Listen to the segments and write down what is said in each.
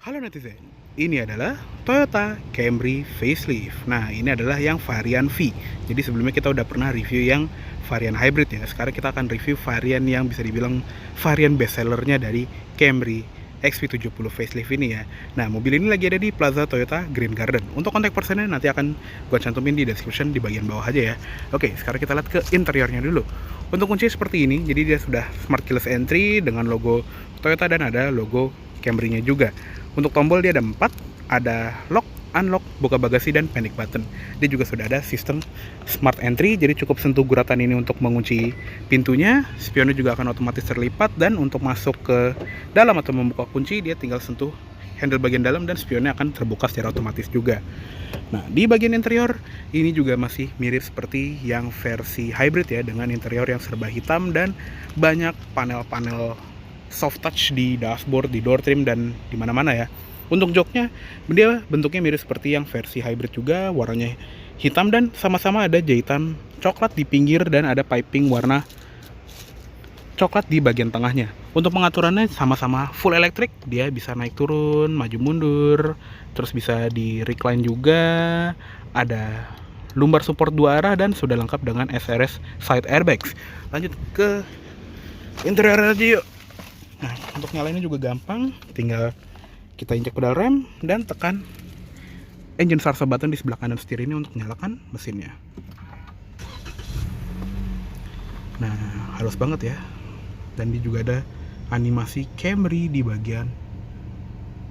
Halo netizen, ini adalah Toyota Camry facelift. Nah, ini adalah yang varian V. Jadi sebelumnya kita udah pernah review yang varian hybrid ya. Sekarang kita akan review varian yang bisa dibilang varian bestsellernya dari Camry XV70 facelift ini ya. Nah, mobil ini lagi ada di Plaza Toyota Green Garden. Untuk kontak personnya nanti akan gua cantumin di description di bagian bawah aja ya. Oke, sekarang kita lihat ke interiornya dulu. Untuk kunci seperti ini, jadi dia sudah smart keyless entry dengan logo Toyota dan ada logo Camry-nya juga. Untuk tombol dia ada 4, ada lock, unlock, buka bagasi, dan panic button. Dia juga sudah ada sistem smart entry, jadi cukup sentuh guratan ini untuk mengunci pintunya. Spionnya juga akan otomatis terlipat, dan untuk masuk ke dalam atau membuka kunci, dia tinggal sentuh handle bagian dalam dan spionnya akan terbuka secara otomatis juga. Nah, di bagian interior ini juga masih mirip seperti yang versi hybrid ya, dengan interior yang serba hitam dan banyak panel-panel soft touch di dashboard, di door trim, dan di mana-mana ya. Untuk joknya, dia bentuknya mirip seperti yang versi hybrid juga, warnanya hitam dan sama-sama ada jahitan coklat di pinggir dan ada piping warna coklat di bagian tengahnya. Untuk pengaturannya sama-sama full electric, dia bisa naik turun, maju mundur, terus bisa di recline juga, ada lumbar support 2 arah dan sudah lengkap dengan SRS side airbags. Lanjut ke interior aja yuk. Nah, untuk nyalainnya juga gampang, tinggal kita injak pedal rem dan tekan engine start button di sebelah kanan setir ini untuk menyalakan mesinnya. Nah, halus banget ya. Dan dia juga ada animasi Camry di bagian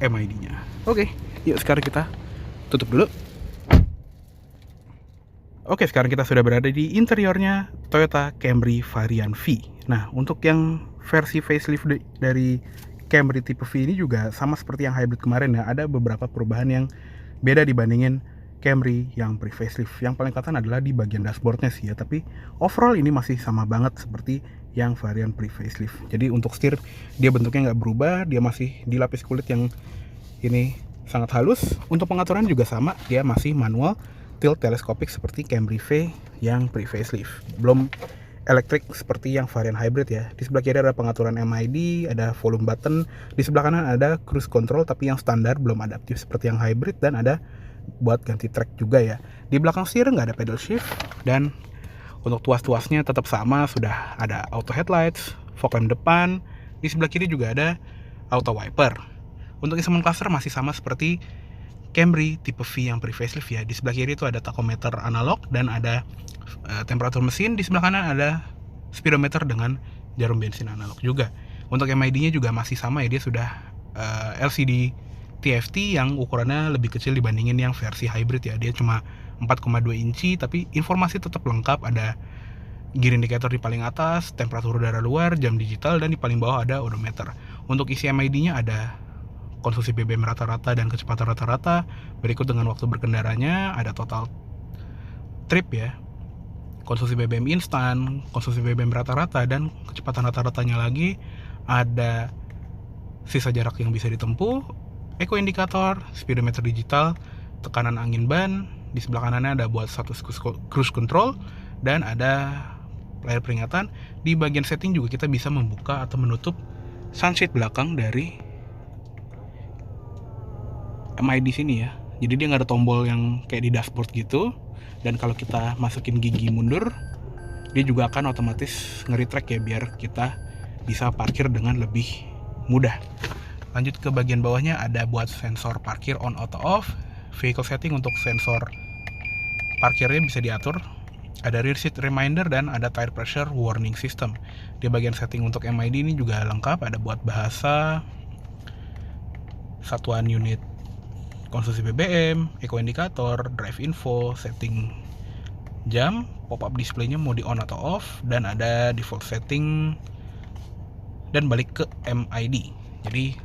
MID-nya. Oke, yuk sekarang kita tutup dulu. Oke, sekarang kita sudah berada di interiornya Toyota Camry varian V. Nah, untuk yang versi facelift dari Camry tipe V ini juga sama seperti yang hybrid kemarin ya. Ada beberapa perubahan yang beda dibandingin Camry yang pre-facelift. Yang paling kelihatan adalah di bagian dashboardnya sih ya. Tapi overall ini masih sama banget seperti yang varian pre-facelift. Jadi untuk setir dia bentuknya nggak berubah. Dia masih dilapis kulit yang ini sangat halus. Untuk pengaturan juga sama. Dia masih manual tilt teleskopik seperti Camry V yang pre-facelift. Belum elektrik seperti yang varian hybrid ya. Di sebelah kiri ada pengaturan MID, ada volume button. Di sebelah kanan ada cruise control tapi yang standar, belum adaptif seperti yang hybrid, dan ada buat ganti track juga ya. Di belakang setir nggak ada pedal shift, dan untuk tuas-tuasnya tetap sama, sudah ada auto headlights, fog lamp depan. Di sebelah kiri juga ada auto wiper. Untuk instrument cluster masih sama seperti Camry tipe V yang pre-facelift ya. Di sebelah kiri itu ada tachometer analog dan ada temperatur mesin. Di sebelah kanan ada speedometer dengan jarum bensin analog juga. Untuk MID-nya juga masih sama ya, dia sudah LCD TFT yang ukurannya lebih kecil dibandingin yang versi hybrid ya. Dia cuma 4,2 inci tapi informasi tetap lengkap. Ada gear indicator di paling atas, temperatur udara luar, jam digital, dan di paling bawah ada odometer. Untuk isi MID-nya ada konsumsi BBM rata-rata dan kecepatan rata-rata, berikut dengan waktu berkendaranya, ada total trip ya, konsumsi BBM instan, konsumsi BBM rata-rata, dan kecepatan rata-ratanya lagi, ada sisa jarak yang bisa ditempuh, eco indikator, speedometer digital, tekanan angin ban. Di sebelah kanannya ada buat status cruise control, dan ada layar peringatan. Di bagian setting juga kita bisa membuka atau menutup sunshade belakang dari MID sini ya. Jadi dia nggak ada tombol yang kayak di dashboard gitu. Dan kalau kita masukin gigi mundur, dia juga akan otomatis nge-retract ya, biar kita bisa parkir dengan lebih mudah. Lanjut ke bagian bawahnya, ada buat sensor parkir on auto off, vehicle setting untuk sensor parkirnya bisa diatur, ada rear seat reminder, dan ada tire pressure warning system. Di bagian setting untuk MID ini juga lengkap, ada buat bahasa, satuan unit konsumsi BBM, eco indikator, drive info, setting jam, pop-up display-nya mau di on atau off, dan ada default setting, dan balik ke MID. Jadi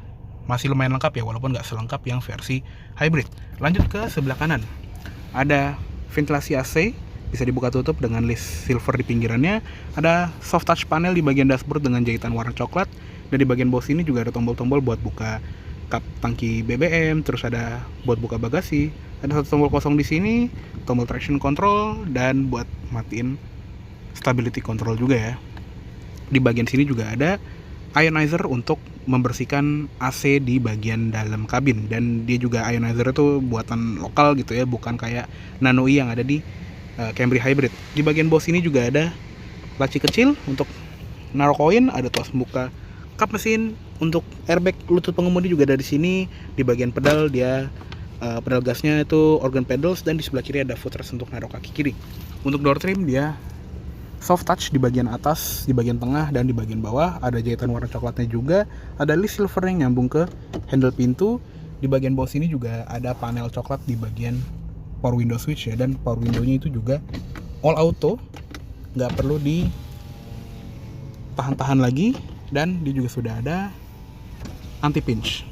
masih lumayan lengkap ya, walaupun nggak selengkap yang versi hybrid. Lanjut ke sebelah kanan, ada ventilasi AC, bisa dibuka tutup dengan list silver di pinggirannya. Ada soft touch panel di bagian dashboard dengan jahitan warna coklat, dan di bagian bawah sini juga ada tombol-tombol buat buka kap tangki BBM, terus ada buat buka bagasi, ada satu tombol kosong di sini, tombol traction control, dan buat matiin stability control juga ya. Di bagian sini juga ada ionizer untuk membersihkan AC di bagian dalam kabin, dan dia juga ionizer itu buatan lokal gitu ya, bukan kayak Nano E yang ada di Camry Hybrid. Di bagian bawah sini juga ada laci kecil untuk naruh koin, ada tuas buka kap mesin, untuk airbag lutut pengemudi juga ada di sini. Di bagian pedal dia pedal gasnya itu organ pedals, dan di sebelah kiri ada footrest untuk naruh kaki kiri. Untuk door trim dia soft touch di bagian atas, di bagian tengah, dan di bagian bawah. Ada jahitan warna coklatnya juga. Ada list silver yang nyambung ke handle pintu. Di bagian bawah sini juga ada panel coklat di bagian power window switch ya, dan power window-nya itu juga all auto, nggak perlu ditahan-tahan lagi, dan dia juga sudah ada anti pinch.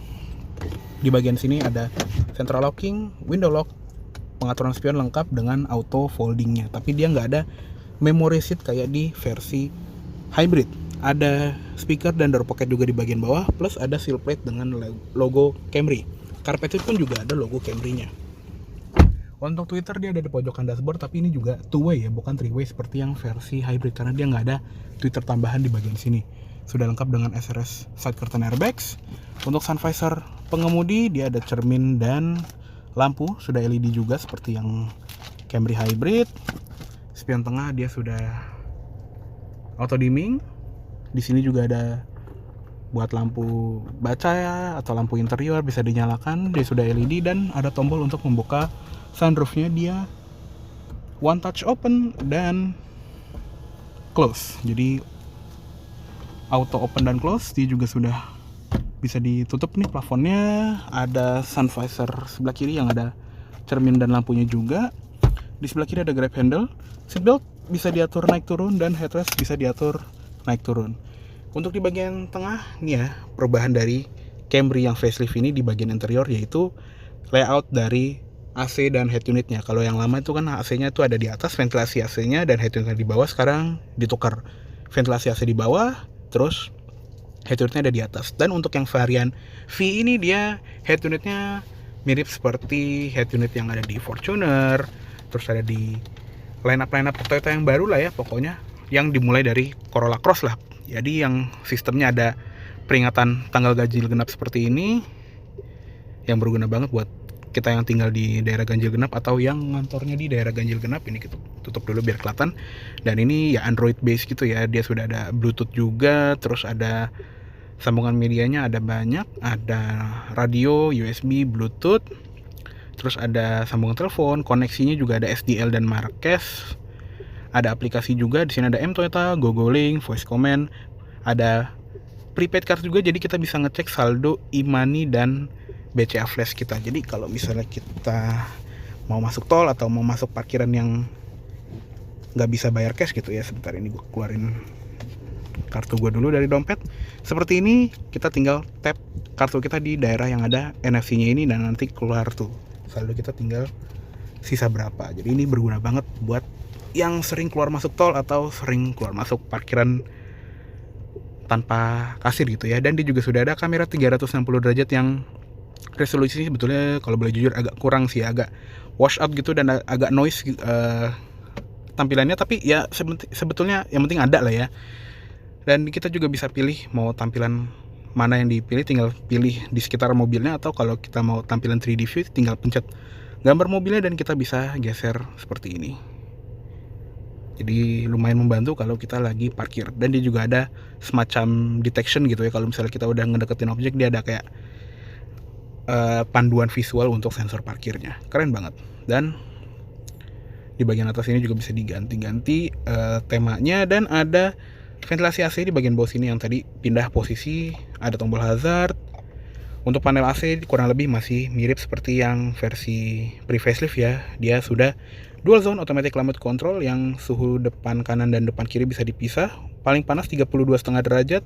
Di bagian sini ada central locking, window lock, pengaturan spion lengkap dengan auto foldingnya, tapi dia nggak ada memory seat kayak di versi hybrid. Ada speaker dan door pocket juga di bagian bawah, plus ada seal plate dengan logo Camry. Carpet seat pun juga ada logo Camry-nya. Untuk tweeter dia ada di pojokan dashboard, tapi ini juga two way ya, bukan three way seperti yang versi hybrid, karena dia nggak ada tweeter tambahan di bagian sini. Sudah lengkap dengan SRS side curtain airbags. Untuk sun visor pengemudi dia ada cermin dan lampu sudah LED juga seperti yang Camry hybrid. Spion tengah dia sudah auto dimming. Di sini juga ada buat lampu baca ya, atau lampu interior bisa dinyalakan, dia sudah LED, dan ada tombol untuk membuka sunroofnya, dia one touch open dan close, jadi auto open dan close. Dia juga sudah bisa ditutup nih plafonnya. Ada sun visor sebelah kiri yang ada cermin dan lampunya juga. Di sebelah kiri ada grab handle. Seatbelt bisa diatur naik turun, dan headrest bisa diatur naik turun. Untuk di bagian tengah nih ya, perubahan dari Camry yang facelift ini di bagian interior, yaitu layout dari AC dan head unitnya. Kalau yang lama itu kan AC-nya itu ada di atas, ventilasi AC-nya, dan head unitnya di bawah. Sekarang ditukar, ventilasi AC di bawah, terus head unitnya ada di atas. Dan untuk yang varian V ini dia head unitnya mirip seperti head unit yang ada di Fortuner, terus ada di line up Toyota yang baru lah ya, pokoknya yang dimulai dari Corolla Cross lah. Jadi yang sistemnya ada peringatan tanggal ganjil genap seperti ini, yang berguna banget buat kita yang tinggal di daerah ganjil genap atau yang ngantornya di daerah ganjil genap. Ini kita tutup dulu biar kelihatan. Dan ini ya Android base gitu ya, dia sudah ada Bluetooth juga, terus ada sambungan medianya ada banyak, ada radio, USB, Bluetooth, terus ada sambungan telepon, koneksinya juga ada SDL dan Marquez. Ada aplikasi juga, di sini ada M Toyota, GoGoLink, voice command, ada prepaid card juga, jadi kita bisa ngecek saldo e-money dan BCA flash kita. Jadi kalau misalnya kita mau masuk tol atau mau masuk parkiran yang nggak bisa bayar cash gitu ya, sebentar ini gue keluarin kartu gue dulu dari dompet. Seperti ini, kita tinggal tap kartu kita di daerah yang ada NFC-nya ini, dan nanti keluar tuh saldo kita, tinggal sisa berapa. Jadi ini berguna banget buat yang sering keluar masuk tol atau sering keluar masuk parkiran tanpa kasir gitu ya. Dan dia juga sudah ada kamera 360 derajat yang resolusinya sebetulnya kalau boleh jujur agak kurang sih, agak wash out gitu, dan agak noise tampilannya, tapi ya sebetulnya yang penting ada lah ya. Dan kita juga bisa pilih mau tampilan mana yang dipilih, tinggal pilih di sekitar mobilnya, atau kalau kita mau tampilan 3D view tinggal pencet gambar mobilnya dan kita bisa geser seperti ini. Jadi lumayan membantu kalau kita lagi parkir. Dan dia juga ada semacam detection gitu ya, kalau misalnya kita udah ngedeketin objek, dia ada kayak panduan visual untuk sensor parkirnya. Keren banget. Dan di bagian atas ini juga bisa diganti-ganti temanya, dan ada ventilasi AC di bagian bawah sini yang tadi pindah posisi. Ada tombol hazard. Untuk panel AC kurang lebih masih mirip seperti yang versi pre-facelift ya. Dia sudah dual zone automatic climate control yang suhu depan kanan dan depan kiri bisa dipisah. Paling panas 32,5 derajat,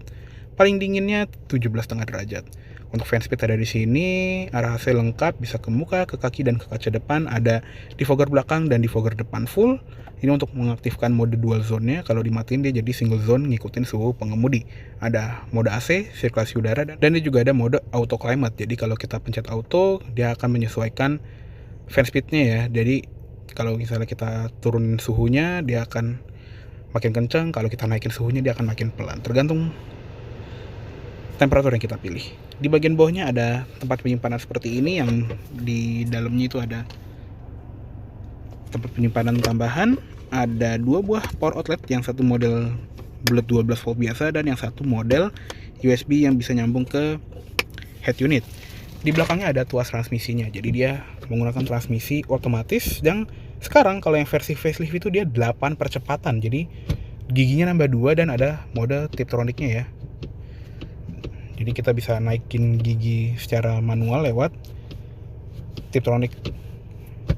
paling dinginnya 17,5 derajat. Untuk fan speed ada di sini, arah AC lengkap, bisa ke muka, ke kaki, dan ke kaca depan. Ada defogger belakang dan defogger depan full. Ini untuk mengaktifkan mode dual zone-nya. Kalau dimatiin dia jadi single zone ngikutin suhu pengemudi. Ada mode AC, sirkulasi udara, dan dia juga ada mode auto climate. Jadi kalau kita pencet auto, dia akan menyesuaikan fan speed-nya ya. Jadi kalau misalnya kita turunin suhunya, dia akan makin kencang. Kalau kita naikin suhunya, dia akan makin pelan. Tergantung temperatur yang kita pilih. Di bagian bawahnya ada tempat penyimpanan seperti ini, yang di dalamnya itu ada tempat penyimpanan tambahan. Ada 2 buah power outlet, yang satu model bulat 12 volt biasa dan yang satu model USB yang bisa nyambung ke head unit. Di belakangnya ada tuas transmisinya, jadi dia menggunakan transmisi otomatis. Dan sekarang kalau yang versi facelift itu dia 8 percepatan, jadi giginya nambah 2 dan ada mode Tiptronicnya ya. Jadi kita bisa naikin gigi secara manual lewat Tiptronic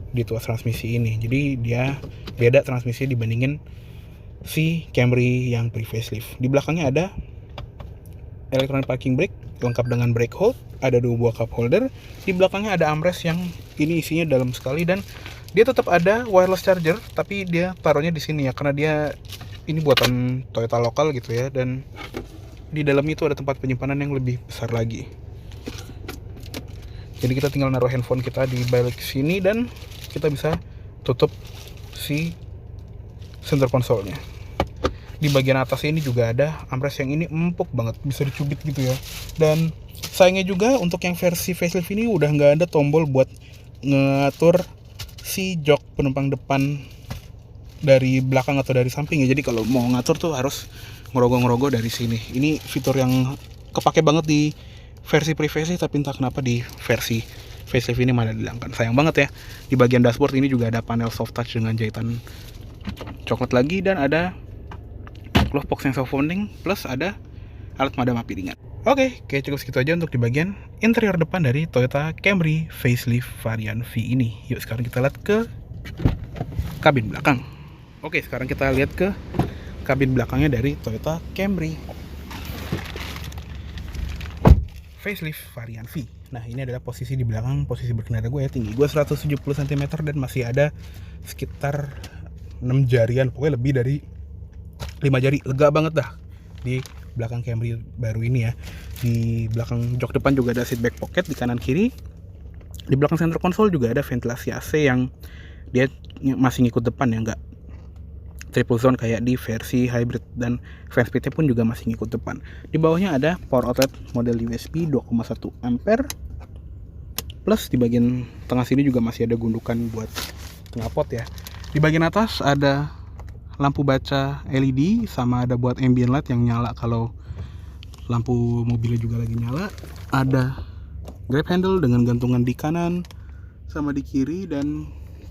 di tuas transmisi ini. Jadi dia beda transmisi dibandingin si Camry yang pre-facelift. Di belakangnya ada electronic parking brake lengkap dengan brake hold, ada 2 buah cup holder. Di belakangnya ada armrest yang ini isinya dalam sekali, dan dia tetap ada wireless charger, tapi dia taruhnya di sini ya, karena dia ini buatan Toyota lokal gitu ya. Dan di dalam itu ada tempat penyimpanan yang lebih besar lagi. Jadi kita tinggal naruh handphone kita di balik sini dan kita bisa tutup si center console-nya. Di bagian atas ini juga ada armrest yang ini empuk banget, bisa dicubit gitu ya. Dan sayangnya juga untuk yang versi facelift ini udah nggak ada tombol buat ngatur si jok penumpang depan dari belakang atau dari samping ya. Jadi kalau mau ngatur tuh harus ngerogoh-ngerogoh dari sini. Ini fitur yang kepake banget di versi pre-facelift, tapi entah kenapa di versi facelift ini malah dihilangkan. Sayang banget ya. Di bagian dashboard ini juga ada panel soft touch dengan jahitan coklat lagi, dan ada glove box yang soft folding, plus ada alat madam api ringan. Oke, cukup segitu aja untuk di bagian interior depan dari Toyota Camry facelift varian V ini. Yuk sekarang kita lihat ke kabin belakang. Oke, sekarang kita lihat ke kabin belakangnya dari Toyota Camry facelift varian V. Nah, ini adalah posisi di belakang, posisi berkendara gue ya. Tinggi gue 170 cm dan masih ada sekitar 6 jarian, pokoknya lebih dari 5 jari, lega banget dah di belakang Camry baru ini ya. Di belakang jok depan juga ada seat back pocket di kanan kiri. Di belakang center console juga ada ventilasi AC yang dia masih ngikut depan ya, nggak triple zone kayak di versi hybrid, dan fan speednya pun juga masih ngikut depan. Di bawahnya ada power outlet model USB 2,1 ampere, plus di bagian tengah sini juga masih ada gundukan buat knalpot ya. Di bagian atas ada lampu baca LED, sama ada buat ambient light yang nyala kalau lampu mobilnya juga lagi nyala. Ada grab handle dengan gantungan di kanan sama di kiri, dan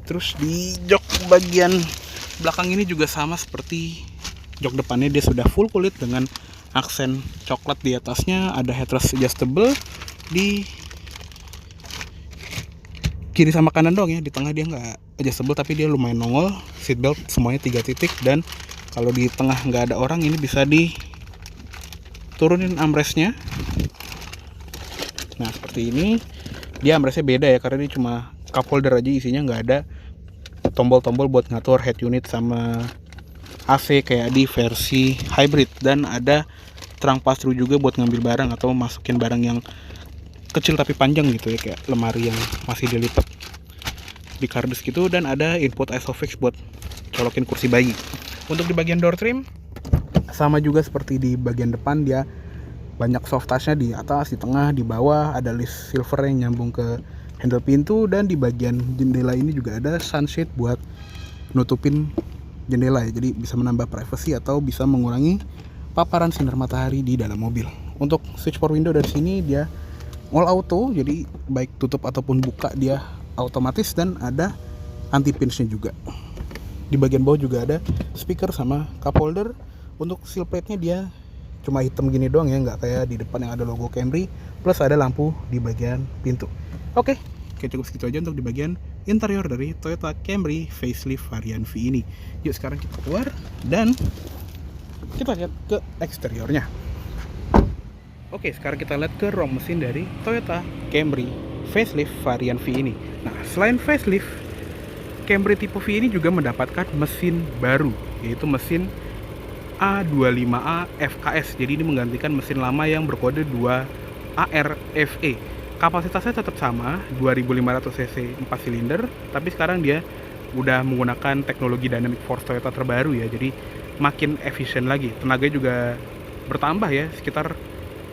terus di jok bagian belakang ini juga sama seperti jok depannya, dia sudah full kulit dengan aksen coklat di atasnya. Ada headrest adjustable di kiri sama kanan dong ya, di tengah dia nggak adjustable tapi dia lumayan nongol. Seatbelt semuanya 3 titik, dan kalau di tengah nggak ada orang ini bisa diturunin armrestnya. Nah seperti ini, dia armrestnya beda ya, karena ini cuma cup holder aja, isinya nggak ada tombol-tombol buat ngatur head unit sama AC kayak di versi hybrid. Dan ada terang pass-through juga buat ngambil barang atau masukin barang yang kecil tapi panjang gitu ya, kayak lemari yang masih dilipat di kardus gitu. Dan ada input ISOFIX buat colokin kursi bayi. Untuk di bagian door trim sama juga seperti di bagian depan, dia banyak soft touch-nya di atas, di tengah, di bawah. Ada list silver yang nyambung ke handle pintu, dan di bagian jendela ini juga ada sunshade buat nutupin jendela ya, jadi bisa menambah privacy atau bisa mengurangi paparan sinar matahari di dalam mobil. Untuk switch power window dari sini dia all auto, jadi baik tutup ataupun buka dia otomatis, dan ada anti pinch-nya juga. Di bagian bawah juga ada speaker sama cup holder. Untuk seal plate-nya dia cuma hitam gini doang ya, nggak kayak di depan yang ada logo Camry, plus ada lampu di bagian pintu. Oke, cukup segitu aja untuk di bagian interior dari Toyota Camry facelift varian V ini. Yuk sekarang kita keluar dan kita lihat ke eksteriornya. Oke, sekarang kita lihat ke ruang mesin dari Toyota Camry facelift varian V ini. Nah, selain facelift, Camry tipe V ini juga mendapatkan mesin baru, yaitu mesin A25A FKS. Jadi ini menggantikan mesin lama yang berkode 2ARFE. Kapasitasnya tetap sama, 2500 cc 4 silinder, tapi sekarang dia udah menggunakan teknologi dynamic force Toyota terbaru ya, jadi makin efisien lagi. Tenaganya juga bertambah ya, sekitar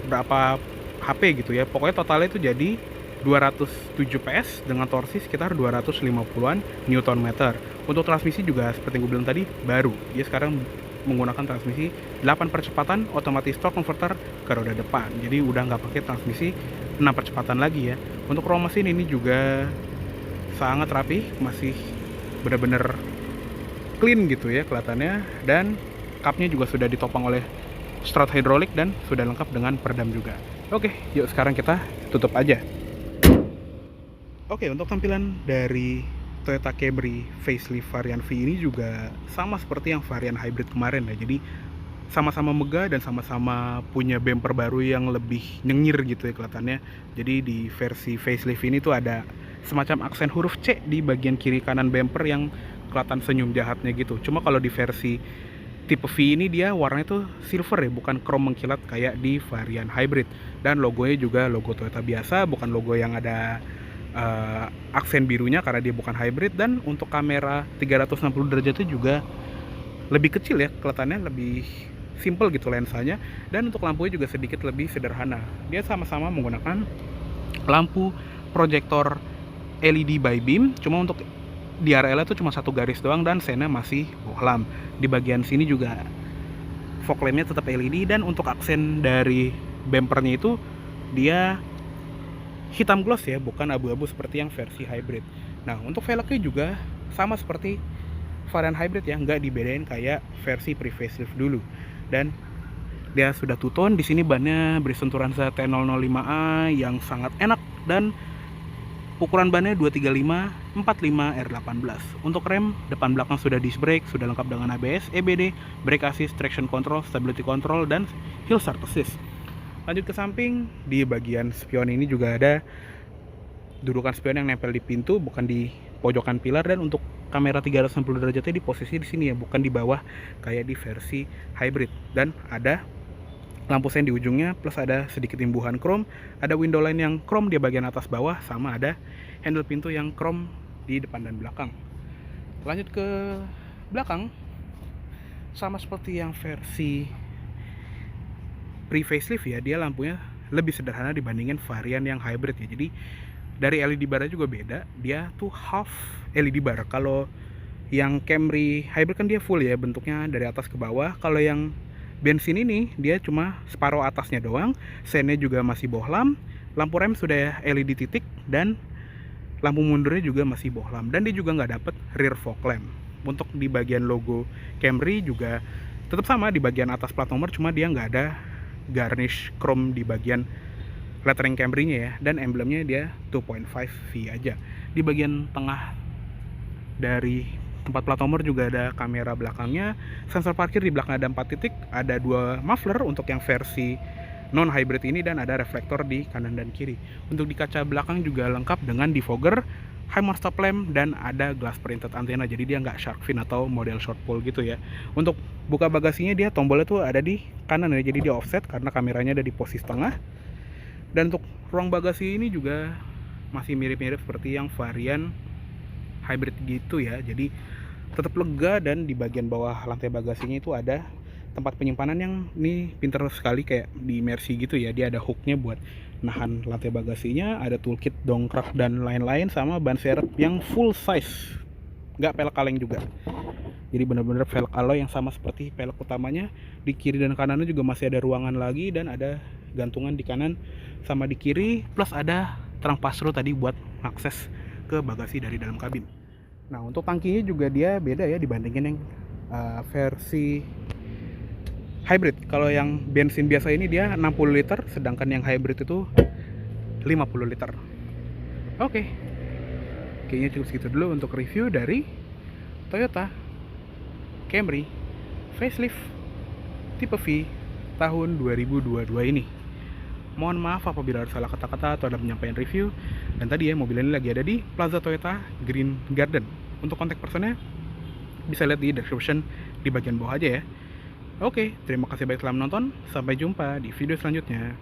berapa HP gitu ya. Pokoknya totalnya itu jadi 207 PS dengan torsi sekitar 250-an Newton meter. Untuk transmisi juga seperti yang gue bilang tadi, baru. Dia sekarang menggunakan transmisi 8 percepatan otomatis torque converter ke roda depan. Jadi udah nggak pakai transmisi 6 percepatan lagi ya. Untuk roll mesin ini juga sangat rapi, masih benar-benar clean gitu ya kelihatannya, dan cupnya juga sudah ditopang oleh strut hidrolik dan sudah lengkap dengan peredam juga. Oke, yuk sekarang kita tutup aja. Oke, untuk tampilan dari Toyota Camry facelift varian V ini juga sama seperti yang varian hybrid kemarin ya. Jadi sama-sama megah dan sama-sama punya bumper baru yang lebih nyengir gitu ya kelihatannya. Jadi di versi facelift ini tuh ada semacam aksen huruf C di bagian kiri kanan bumper yang kelihatan senyum jahatnya gitu. Cuma kalau di versi tipe V ini dia warnanya tuh silver ya, bukan chrome mengkilat kayak di varian hybrid. Dan logonya juga logo Toyota biasa, bukan logo yang ada aksen birunya karena dia bukan hybrid. Dan untuk kamera 360 derajatnya juga lebih kecil ya, kelihatannya lebih simple gitu lensanya. Dan untuk lampunya juga sedikit lebih sederhana. Dia sama-sama menggunakan lampu proyektor LED by beam, cuma untuk DRL itu cuma satu garis doang dan sena masih bohlam. Di bagian sini juga fog lampnya tetap LED, dan untuk aksen dari bumpernya itu dia hitam gloss ya, bukan abu-abu seperti yang versi hybrid. Nah, untuk velgnya juga sama seperti varian hybrid ya, nggak dibedain kayak versi pre-facelift dulu. Dan dia sudah two-tone. Di sini bannya Bridgestone Turanza T005A yang sangat enak, dan ukuran bannya 235 45 R18. Untuk rem depan belakang sudah disc brake, sudah lengkap dengan ABS, EBD, brake assist, traction control, stability control, dan hill start assist. Lanjut ke samping, di bagian spion ini juga ada dudukan spion yang nempel di pintu, bukan di pojokan pilar. Dan untuk kamera 360 derajatnya di posisi di sini ya, bukan di bawah kayak di versi hybrid. Dan ada lampu sen di ujungnya, plus ada sedikit imbuhan chrome, ada window line yang chrome di bagian atas bawah, sama ada handle pintu yang chrome di depan dan belakang. Lanjut ke belakang, sama seperti yang versi pre-facelift ya, dia lampunya lebih sederhana dibandingin varian yang hybrid ya. Jadi dari LED barnya juga beda, dia tuh half LED bar. Kalau yang Camry hybrid kan dia full ya bentuknya dari atas ke bawah. Kalau yang bensin ini dia cuma separuh atasnya doang, sennya juga masih bohlam, lampu rem sudah LED titik, dan lampu mundurnya juga masih bohlam. Dan dia juga nggak dapet rear fog lamp. Untuk di bagian logo Camry juga tetap sama di bagian atas plat nomor, cuma dia nggak ada garnish chrome di bagian lettering Camry-nya ya, dan emblemnya dia 2.5 V aja. Di bagian tengah dari tempat plat nomor juga ada kamera belakangnya, sensor parkir di belakang ada 4 titik, ada 2 muffler untuk yang versi non hybrid ini, dan ada reflektor di kanan dan kiri. Untuk di kaca belakang juga lengkap dengan defogger, high mount stop lamp, dan ada glass printed antena, jadi dia nggak shark fin atau model short pull gitu ya. Untuk buka bagasinya dia tombolnya tuh ada di kanan ya, jadi dia offset karena kameranya ada di posisi tengah. Dan untuk ruang bagasi ini juga masih mirip-mirip seperti yang varian hybrid gitu ya, jadi tetap lega. Dan di bagian bawah lantai bagasinya itu ada tempat penyimpanan yang ini pinter sekali kayak di Mercy gitu ya, dia ada hooknya buat nahan lantai bagasinya, ada toolkit dongkrak dan lain-lain, sama ban serep yang full size, nggak pelek kaleng juga. Jadi benar-benar velg alloy yang sama seperti pelek utamanya. Di kiri dan kanannya juga masih ada ruangan lagi, dan ada gantungan di kanan sama di kiri, plus ada terang pass-through tadi buat akses ke bagasi dari dalam kabin. Nah, untuk tangkinya juga dia beda ya dibandingin yang versi hybrid. Kalau yang bensin biasa ini dia 60 liter, sedangkan yang hybrid itu 50 liter. Oke. Kayaknya cukup segitu dulu untuk review dari Toyota Camry facelift tipe V tahun 2022 ini. Mohon maaf apabila ada salah kata-kata atau ada penyampaian review. Dan tadi ya, mobil ini lagi ada di Plaza Toyota Green Garden. Untuk kontak personnya bisa lihat di description di bagian bawah aja ya. Oke, terima kasih banyak telah menonton. Sampai jumpa di video selanjutnya.